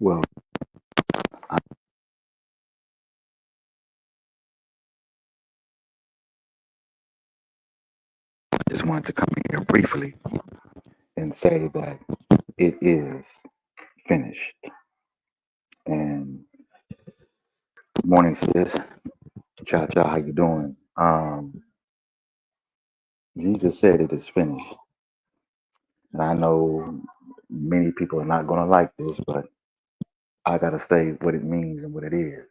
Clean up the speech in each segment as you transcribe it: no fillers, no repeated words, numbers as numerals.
Well, I just wanted to come in here briefly and say that it is finished. And morning, sis. Cha cha, how you doing? Jesus said it is finished. And I know many people are not going to like this, but I got to say what it means and what it is.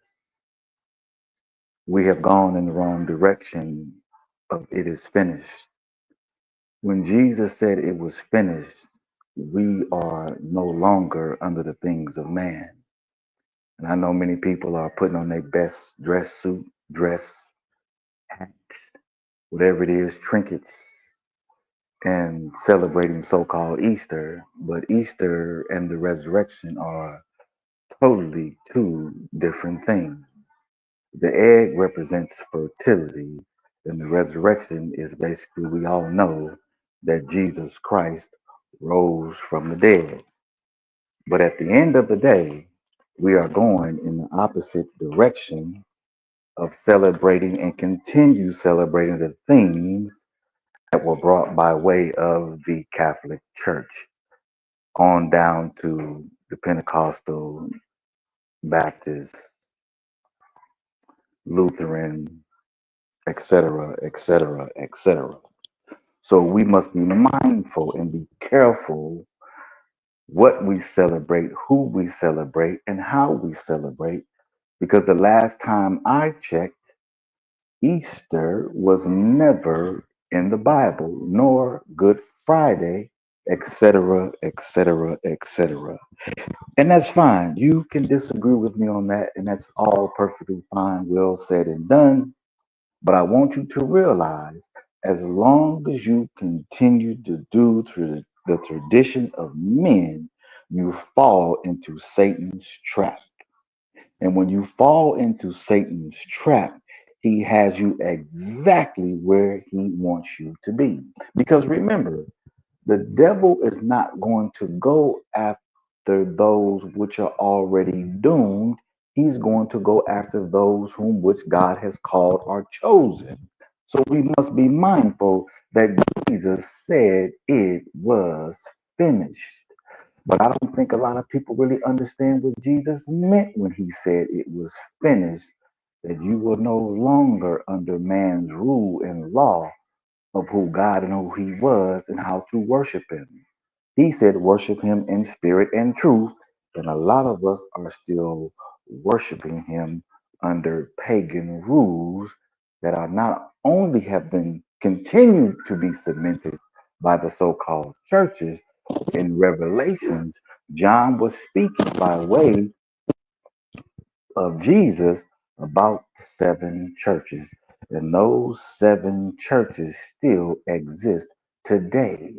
We have gone in the wrong direction of it is finished. When Jesus said it was finished, we are no longer under the things of man. And I know many people are putting on their best dress suit, dress, hats, whatever it is, trinkets, and celebrating so called Easter. But Easter and the resurrection are totally two different things. The egg represents fertility, and the resurrection is basically, we all know that Jesus Christ rose from the dead. But at the end of the day, we are going in the opposite direction of celebrating and continue celebrating the things that were brought by way of the Catholic Church on down to the Pentecostal, Baptist, Lutheran, etc., etc., etc. So we must be mindful and be careful what we celebrate, who we celebrate, and how we celebrate. Because the last time I checked, Easter was never in the Bible, nor Good Friday, etc., etc., etc. And that's fine. You can disagree with me on that, and that's all perfectly fine, well said and done. But I want you to realize as long as you continue to do through the tradition of men, you fall into Satan's trap. And when you fall into Satan's trap, he has you exactly where he wants you to be. Because remember, the devil is not going to go after those which are already doomed. He's going to go after those whom which God has called are chosen. So we must be mindful that Jesus said it was finished. But I don't think a lot of people really understand what Jesus meant when he said it was finished, that you were no longer under man's rule and law of who God and who he was and how to worship him. He said, worship him in spirit and truth. And a lot of us are still worshiping him under pagan rules that are not only have been continued to be cemented by the so-called churches in Revelations. John was speaking by way of Jesus about the seven churches. And those seven churches still exist today.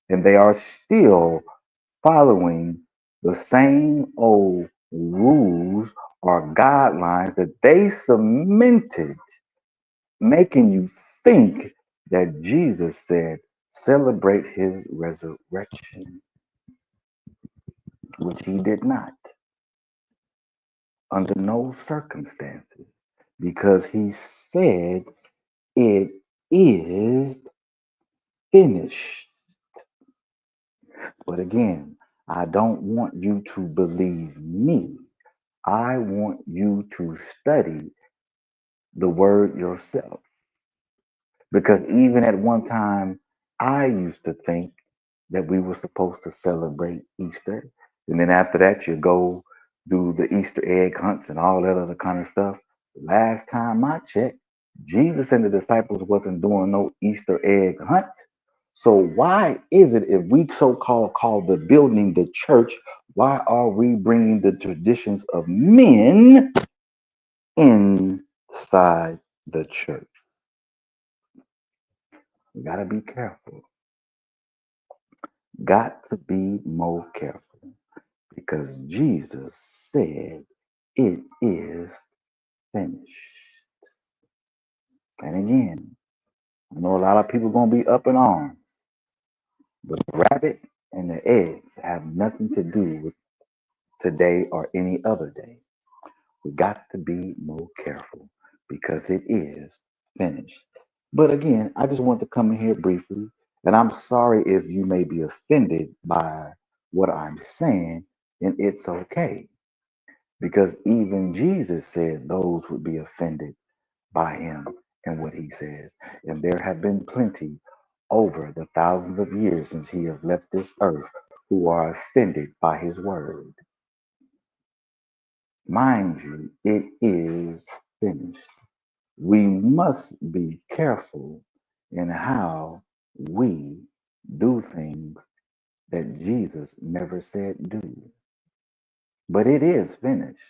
And they are still following the same old rules or guidelines that they cemented, making you think that Jesus said, celebrate his resurrection, which he did not, under no circumstances, because he said it is finished. But again, I don't want you to believe me. I want you to study the word yourself. Because even at one time, I used to think that we were supposed to celebrate Easter. And then after that, you go do the Easter egg hunts and all that other kind of stuff. Last time I checked, Jesus and the disciples wasn't doing no Easter egg hunt. So why is it if we so-called call the building the church, why are we bringing the traditions of men inside the church? We got to be careful. Got to be more careful because Jesus said it is finished. And again, I know a lot of people going to be up and on, but the rabbit and the eggs have nothing to do with today or any other day. We got to be more careful because it is finished. But again, I just want to come in here briefly, and I'm sorry if you may be offended by what I'm saying, and it's okay because even Jesus said those would be offended by him and what he says. And there have been plenty over the thousands of years since he has left this earth who are offended by his word. Mind you, it is finished. We must be careful in how we do things that Jesus never said do. But it is finished.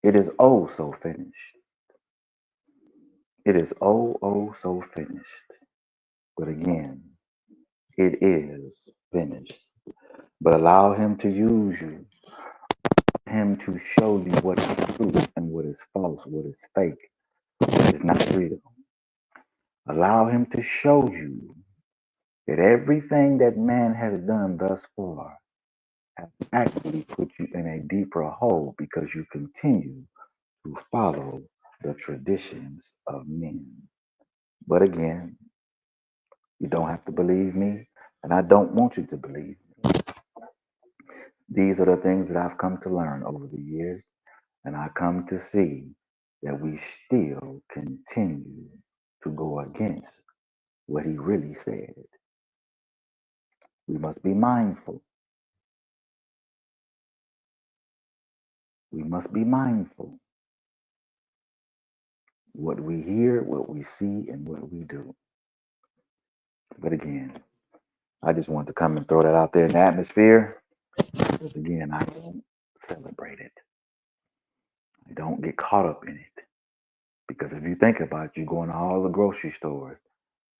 It is oh so finished. It is oh so finished. But again, it is finished. But allow him to use you, him to show you what is true and what is false, what is fake, what is not real. Allow him to show you that everything that man has done thus far has actually put you in a deeper hole because you continue to follow the traditions of men. But again, you don't have to believe me, and I don't want you to believe me. These are the things that I've come to learn over the years, and I come to see that we still continue to go against what he really said. We must be mindful. We must be mindful what we hear, what we see, and what we do. But again, I just want to come and throw that out there in the atmosphere because again, I don't celebrate it. I don't get caught up in it because if you think about it, you go into all the grocery stores,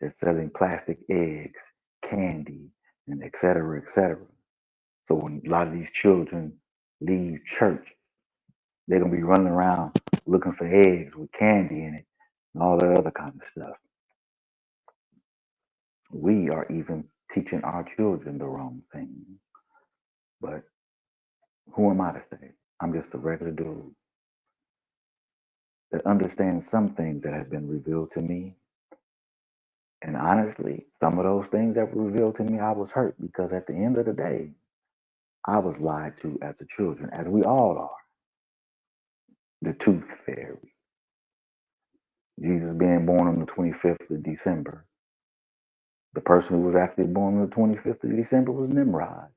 they're selling plastic eggs, candy, and et cetera, et cetera. So when a lot of these children leave church, they're gonna be running around looking for eggs with candy in it and all that other kind of stuff. We are even teaching our children the wrong thing. But who am I to say? I'm just a regular dude that understands some things that have been revealed to me. And honestly, some of those things that were revealed to me, I was hurt because at the end of the day, I was lied to as a children, as we all are. The tooth fairy. Jesus being born on the 25th of December. The person who was actually born on the 25th of December was Nimrod.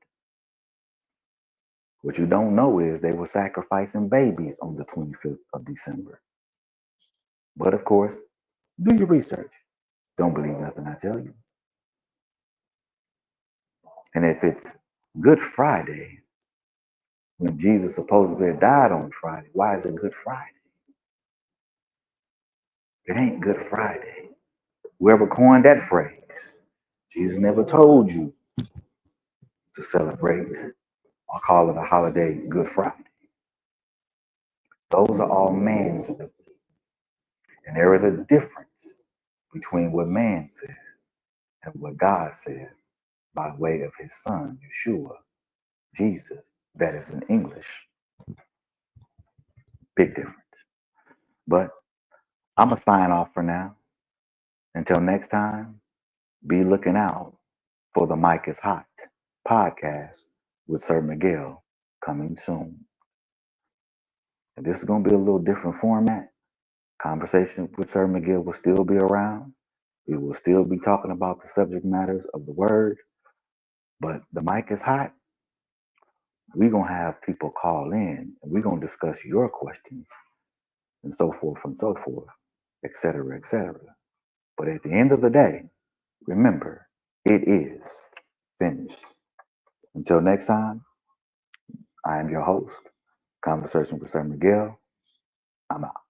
What you don't know is they were sacrificing babies on the 25th of December. But of course, do your research. Don't believe nothing I tell you. And if it's Good Friday, when Jesus supposedly died on Friday, why is it Good Friday? It ain't Good Friday. Whoever coined that phrase, Jesus never told you to celebrate or call it a holiday Good Friday. Those are all man's doing. And there is a difference between what man says and what God says by way of his son, Yeshua, Jesus. That is in English. Big difference. But I'm going to sign off for now. Until next time, be looking out for the Mic is Hot podcast with Sir Miguel coming soon. And this is going to be a little different format. Conversation with Sir Miguel will still be around. We will still be talking about the subject matters of the word. But the mic is hot. We're going to have people call in and we're going to discuss your questions and so forth, et cetera, et cetera. But at the end of the day, remember, it is finished. Until next time, I am your host, Conversation with Sir Miguel. I'm out.